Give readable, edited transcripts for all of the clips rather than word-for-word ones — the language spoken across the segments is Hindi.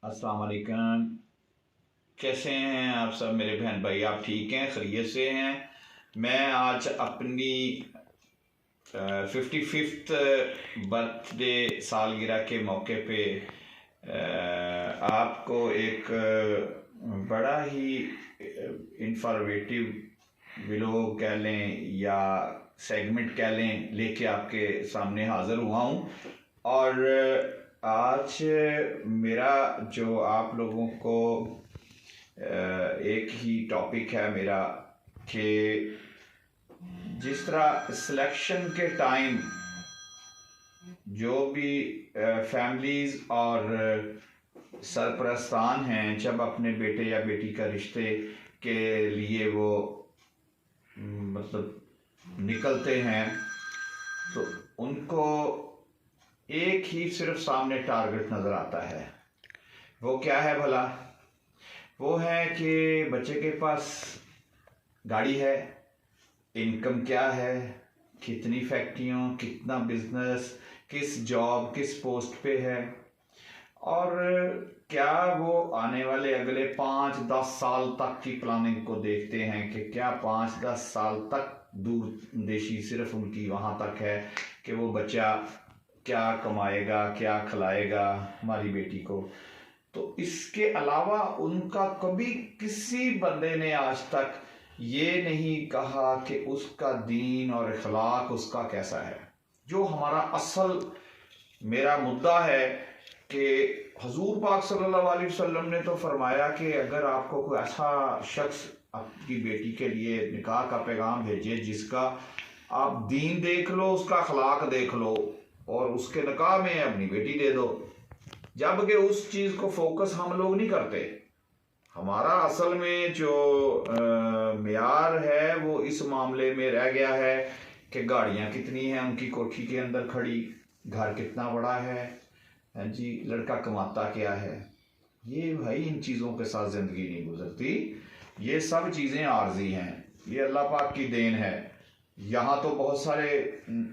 अस्सलाम वालेकुम। कैसे हैं आप सब मेरे बहन भाई? आप ठीक हैं, खैरियत से हैं? मैं आज अपनी 55th बर्थडे सालगिरह के मौके पे आपको एक बड़ा ही इंफॉर्मेटिव व्लॉग कह लें या सेगमेंट कह लें लेके आपके सामने हाज़िर हुआ हूँ। और आज मेरा जो आप लोगों को एक ही टॉपिक है मेरा कि जिस तरह सिलेक्शन के टाइम जो भी फैमिलीज़ और सरपरस्तान हैं जब अपने बेटे या बेटी का रिश्ते के लिए वो मतलब निकलते हैं तो उनको एक ही सिर्फ सामने टारगेट नज़र आता है। वो क्या है भला? वो है कि बच्चे के पास गाड़ी है, इनकम क्या है, कितनी फैक्ट्रियों, कितना बिजनेस, किस जॉब, किस पोस्ट पे है, और क्या वो आने वाले अगले 5-10 साल तक की प्लानिंग को देखते हैं कि क्या 5-10 साल तक दूरदेशी सिर्फ उनकी वहाँ तक है कि वो बच्चा क्या कमाएगा, क्या खिलाएगा हमारी बेटी को। तो इसके अलावा उनका कभी किसी बंदे ने आज तक ये नहीं कहा कि उसका दीन और अखलाक उसका कैसा है। जो हमारा असल मेरा मुद्दा है कि हुजूर पाक सल्लल्लाहु अलैहि वसल्लम ने तो फरमाया कि अगर आपको कोई ऐसा शख्स आपकी बेटी के लिए निकाह का पैगाम भेजे जिसका आप दीन देख लो, उसका अखलाक देख लो और उसके निकाह में अपनी बेटी दे दो, जबकि उस चीज़ को फोकस हम लोग नहीं करते। हमारा असल में जो मेयार है वो इस मामले में रह गया है कि गाड़ियाँ कितनी हैं उनकी कोठी के अंदर खड़ी, घर कितना बड़ा है जी, लड़का कमाता क्या है। ये भाई इन चीज़ों के साथ ज़िंदगी नहीं गुजरती। ये सब चीज़ें आर्जी हैं, ये अल्लाह पाक की देन है। यहाँ तो बहुत सारे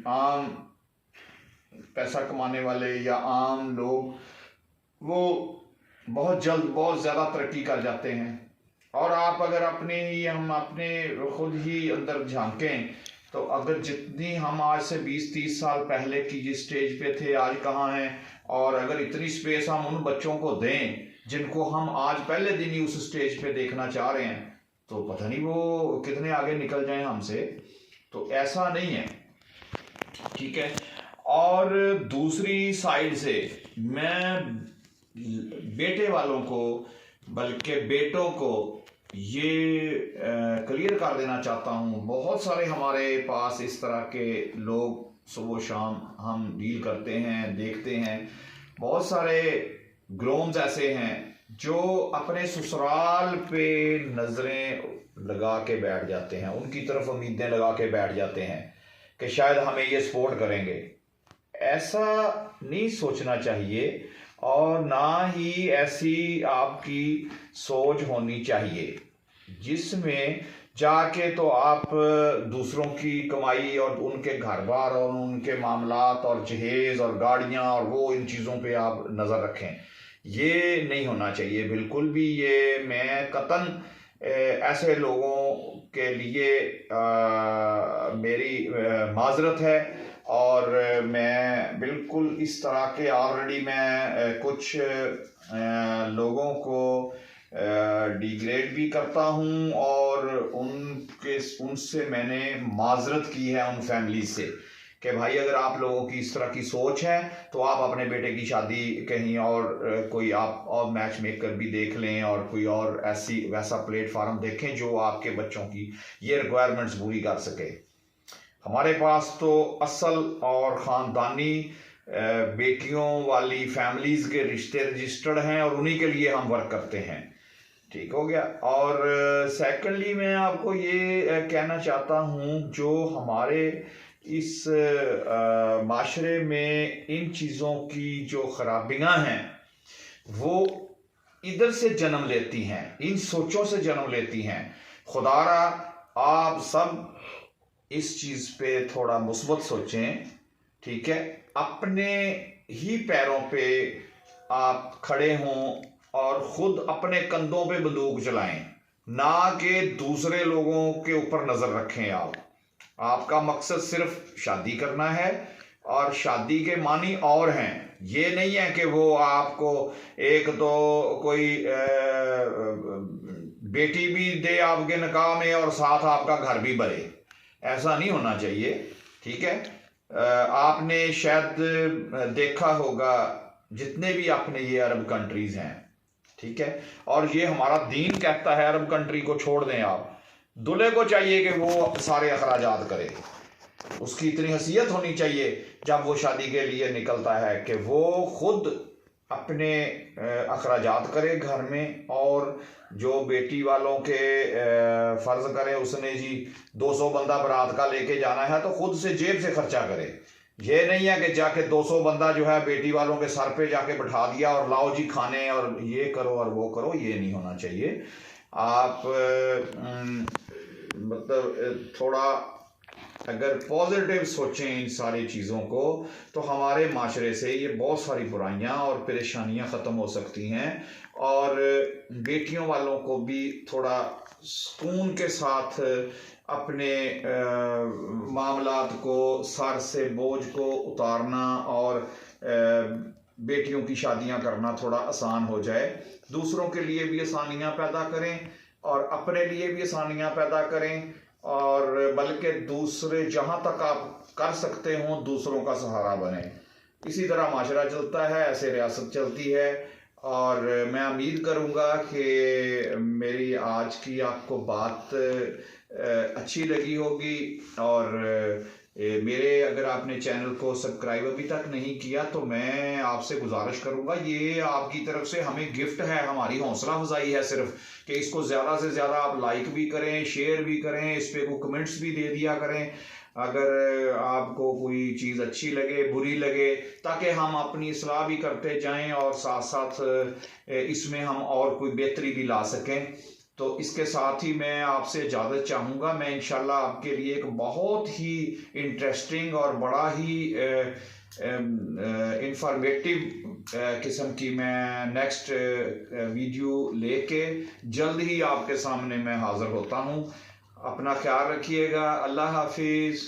आम पैसा कमाने वाले या आम लोग वो बहुत जल्द बहुत ज़्यादा तरक्की कर जाते हैं। और आप अगर हम अपने खुद ही अंदर झांकें तो अगर जितनी हम आज से 20-30 साल पहले की जिस स्टेज पे थे आज कहाँ हैं, और अगर इतनी स्पेस हम उन बच्चों को दें जिनको हम आज पहले दिन ही उस स्टेज पे देखना चाह रहे हैं तो पता नहीं वो कितने आगे निकल जाएं हमसे। तो ऐसा नहीं है, ठीक है। और दूसरी साइड से मैं बेटे वालों को बल्कि बेटों को ये क्लियर कर देना चाहता हूँ। बहुत सारे हमारे पास इस तरह के लोग सुबह शाम हम डील करते हैं, देखते हैं। बहुत सारे ग्रोम्स ऐसे हैं जो अपने ससुराल पे नज़रें लगा के बैठ जाते हैं, उनकी तरफ उम्मीदें लगा के बैठ जाते हैं कि शायद हमें ये सपोर्ट करेंगे। ऐसा नहीं सोचना चाहिए और ना ही ऐसी आपकी सोच होनी चाहिए जिसमें जाके तो आप दूसरों की कमाई और उनके घर बार और उनके मामलात और जहेज़ और गाड़ियां और वो इन चीज़ों पे आप नज़र रखें। ये नहीं होना चाहिए बिल्कुल भी। ये मैं कतन ऐसे लोगों के लिए मेरी माजरत है और मैं बिल्कुल इस तरह के ऑलरेडी मैं कुछ लोगों को डिग्रेड भी करता हूं और उनसे मैंने माजरत की है उन फैमिली से कि भाई अगर आप लोगों की इस तरह की सोच है तो आप अपने बेटे की शादी कहीं और कोई आप और मैच मेकर भी देख लें और कोई और ऐसी वैसा प्लेटफार्म देखें जो आपके बच्चों की ये रिक्वायरमेंट्स पूरी कर सके। हमारे पास तो असल और ख़ानदानी बेटियों वाली फैमिलीज़ के रिश्ते रजिस्टर्ड हैं और उन्हीं के लिए हम वर्क करते हैं, ठीक हो गया। और सेकंडली मैं आपको ये कहना चाहता हूँ जो हमारे इस माशरे में इन चीज़ों की जो खराबियाँ हैं वो इधर से जन्म लेती हैं, इन सोचों से जन्म लेती हैं। खुदारा आप सब इस चीज़ पे थोड़ा मुस्बत सोचें, ठीक है। अपने ही पैरों पे आप खड़े हों और खुद अपने कंधों पे बंदूक चलाएं, ना कि दूसरे लोगों के ऊपर नजर रखें। आपका मकसद सिर्फ शादी करना है, और शादी के मानी और हैं। ये नहीं है कि वो आपको एक तो कोई बेटी भी दे आपके निकाह में और साथ आपका घर भी भरे, ऐसा नहीं होना चाहिए। ठीक है, आपने शायद देखा होगा जितने भी अपने ये अरब कंट्रीज हैं, ठीक है, और ये हमारा दीन कहता है अरब कंट्री को छोड़ दें आप, दूल्हे को चाहिए कि वो सारे अखराजात करे। उसकी इतनी हैसियत होनी चाहिए जब वो शादी के लिए निकलता है कि वो खुद अपने अखराजात करे घर में, और जो बेटी वालों के फ़र्ज़ करें उसने जी 200 बंदा बारात का लेके जाना है तो खुद से जेब से खर्चा करे। ये नहीं है कि जाके 200 बंदा जो है बेटी वालों के सर पे जाके बैठा दिया और लाओ जी खाने और ये करो और वो करो। ये नहीं होना चाहिए। आप मतलब थोड़ा अगर पॉजिटिव सोचें इन सारी चीज़ों को, तो हमारे माशरे से ये बहुत सारी बुराइयां और परेशानियां ख़त्म हो सकती हैं, और बेटियों वालों को भी थोड़ा सुकून के साथ अपने मामलात को, सर से बोझ को उतारना और बेटियों की शादियां करना थोड़ा आसान हो जाए। दूसरों के लिए भी आसानियां पैदा करें और अपने लिए भी आसानियां पैदा करें, और बल्कि दूसरे जहां तक आप कर सकते हो दूसरों का सहारा बने। इसी तरह माशरा चलता है, ऐसे रियासत चलती है। और मैं उम्मीद करूंगा कि मेरी आज की आपको बात अच्छी लगी होगी, और मेरे अगर आपने चैनल को सब्सक्राइब अभी तक नहीं किया तो मैं आपसे गुजारिश करूंगा, ये आपकी तरफ से हमें गिफ्ट है, हमारी हौसला अफजाई है सिर्फ, कि इसको ज़्यादा से ज़्यादा आप लाइक भी करें, शेयर भी करें, इस पर कोई कमेंट्स भी दे दिया करें अगर आपको कोई चीज़ अच्छी लगे, बुरी लगे, ताकि हम अपनी इस्लाह भी करते जाएं और साथ साथ इसमें हम और कोई बेहतरी भी ला सकें। तो इसके साथ ही मैं आपसे इजाज़त चाहूँगा। मैं इंशाल्लाह आपके लिए एक बहुत ही इंटरेस्टिंग और बड़ा ही इंफॉर्मेटिव किस्म की मैं नेक्स्ट वीडियो लेके जल्द ही आपके सामने मैं हाज़िर होता हूँ। अपना ख्याल रखिएगा। अल्लाह हाफिज़।